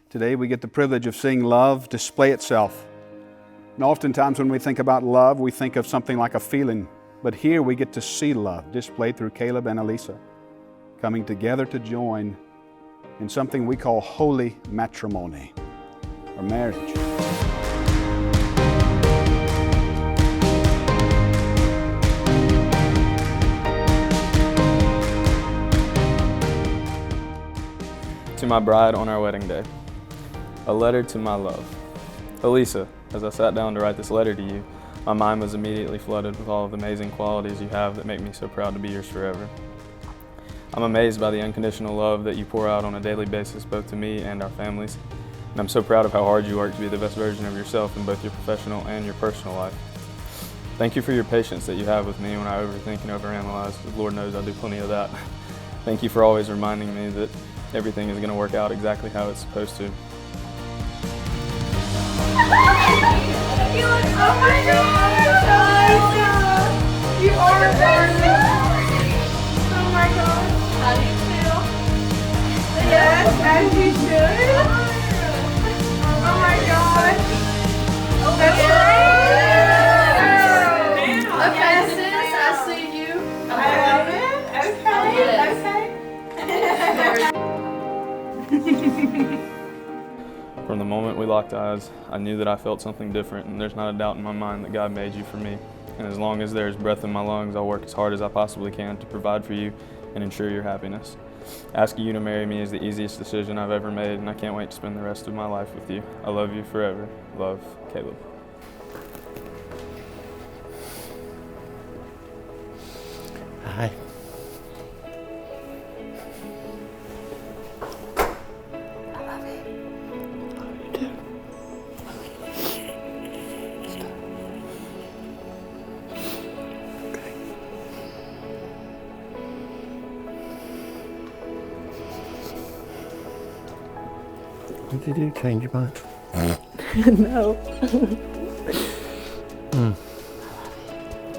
Today we get the privilege of seeing love display itself. And oftentimes when we think about love, we think of something like a feeling. But here we get to see love displayed through Caleb and Alisa, coming together to join in something we call holy matrimony, or marriage. To my bride on our wedding day, a letter to my love. Alisa, as I sat down to write this letter to you, my mind was immediately flooded with all of the amazing qualities you have that make me so proud to be yours forever. I'm amazed by the unconditional love that you pour out on a daily basis, both to me and our families. And I'm so proud of how hard you work to be the best version of yourself in both your professional and your personal life. Thank you for your patience that you have with me when I overthink and overanalyze, because Lord knows I do plenty of that. Thank you for always reminding me that everything is going to work out exactly how it's supposed to. You look, oh my gosh, Alisa! You are gorgeous! Oh my gosh. How do you feel? Yes, as you should. Oh my gosh. That's right. Okay, sis, I see you. I love it. Okay. From the moment we locked eyes, I knew that I felt something different, and there's not a doubt in my mind that God made you for me. And as long as there's breath in my lungs, I'll work as hard as I possibly can to provide for you and ensure your happiness. Asking you to marry me is the easiest decision I've ever made, and I can't wait to spend the rest of my life with you. I love you forever. Love, Caleb. Hi. What did you do? Change your mind? No.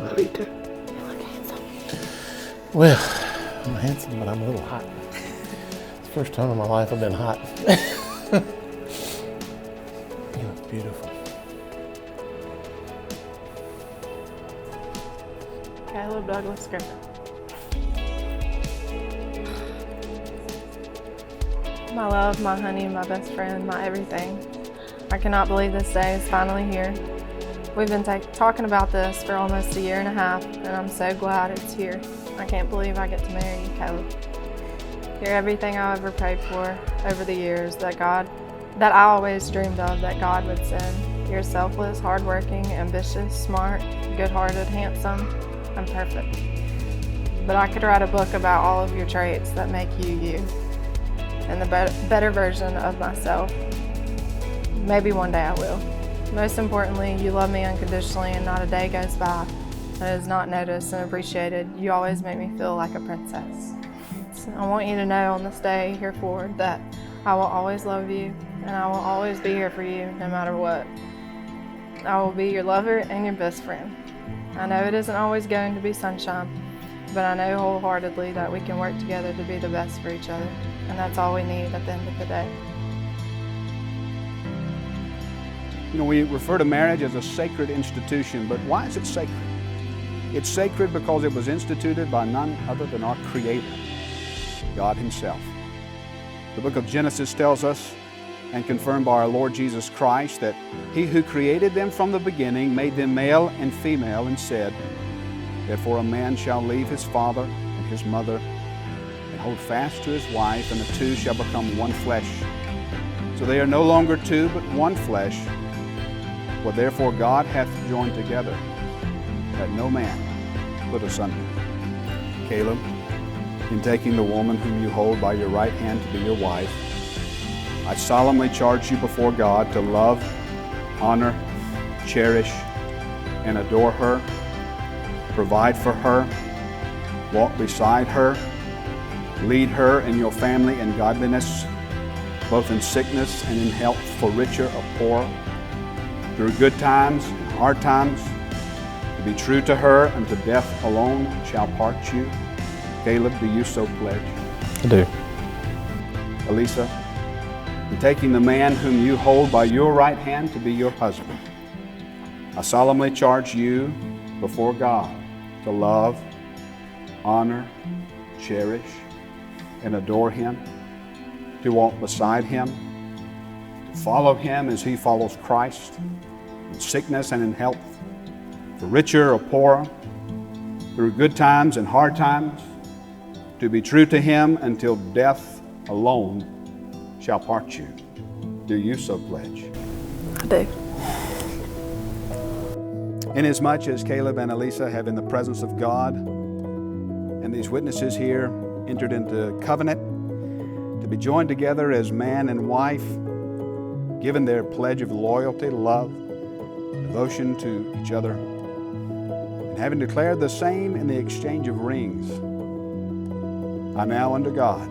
Love you too. You look handsome. Well, I'm handsome, but I'm a little hot. It's the first time in my life I've been hot. You look beautiful. Caleb Douglas Griffin. My love, my honey, my best friend, my everything. I cannot believe this day is finally here. We've been talking about this for almost a year and a half, and I'm so glad it's here. I can't believe I get to marry you, Caleb. You're everything I ever prayed for over the years that I always dreamed of that God would send. You're selfless, hardworking, ambitious, smart, good-hearted, handsome, and perfect. But I could write a book about all of your traits that make you you, and the better version of myself. Maybe one day I will. Most importantly, you love me unconditionally, and not a day goes by that is not noticed and appreciated. You always make me feel like a princess. So I want you to know on this day here forward that I will always love you, and I will always be here for you no matter what. I will be your lover and your best friend. I know it isn't always going to be sunshine, but I know wholeheartedly that we can work together to be the best for each other, and that's all we need at the end of the day. You know, we refer to marriage as a sacred institution, but why is it sacred? It's sacred because it was instituted by none other than our Creator, God Himself. The book of Genesis tells us, and confirmed by our Lord Jesus Christ, that He who created them from the beginning made them male and female, and said, "Therefore a man shall leave his father and his mother, and hold fast to his wife, and the two shall become one flesh. So they are no longer two, but one flesh. What therefore God hath joined together, let no man put asunder." Caleb, in taking the woman whom you hold by your right hand to be your wife, I solemnly charge you before God to love, honor, cherish, and adore her, provide for her, walk beside her, lead her and your family in godliness, both in sickness and in health, for richer or poorer, through good times and hard times, to be true to her, and to death alone shall part you. Caleb, do you so pledge? I do. Alisa, and taking the man whom you hold by your right hand to be your husband, I solemnly charge you before God to love, honor, cherish, and adore him, to walk beside him, to follow him as he follows Christ, in sickness and in health, for richer or poorer, through good times and hard times, to be true to him until death alone shall part you. Do you so pledge? I do. Inasmuch as Caleb and Alisa have in the presence of God and these witnesses here entered into covenant to be joined together as man and wife, given their pledge of loyalty, love, devotion to each other, and having declared the same in the exchange of rings, I now under God,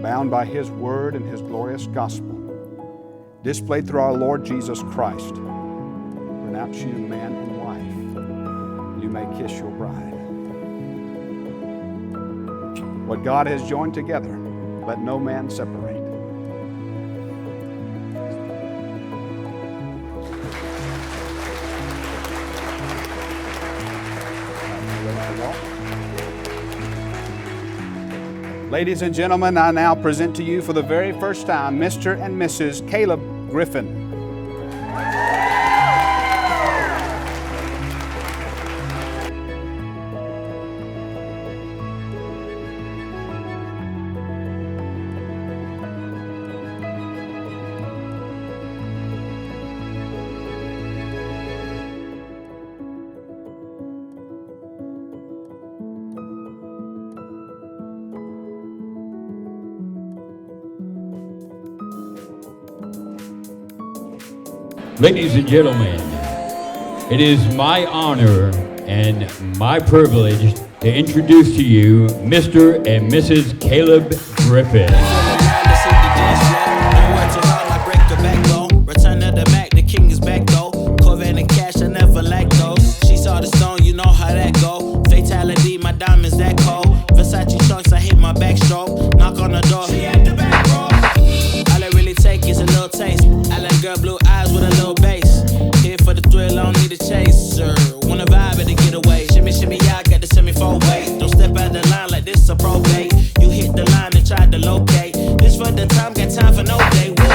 bound by his word and his glorious gospel, displayed through our Lord Jesus Christ, pronounce you man and wife. You may kiss your bride. What God has joined together, let no man separate. Ladies and gentlemen, I now present to you for the very first time Mr. and Mrs. Caleb Griffin. Ladies and gentlemen, it is my honor and my privilege to introduce to you Mr. and Mrs. Caleb Griffin. Return of the Mac, the king is back though. Corvette and cash, I never lack those. She saw the stone, you know how that go. Fatality, my diamonds that cold. Versace trunks, I hit my backstroke. Knock on the door, she at the back row. All I really take is a little taste. I like girl blue eyes with a little bass. Here for the thrill, I don't need a chaser. Wanna vibe it to get away. Shimmy, shimmy, yeah, I got the semi-fold weight. Don't step out the line like this a probate. You hit the line and tried to locate. This for the time, got time for no day. Whoa.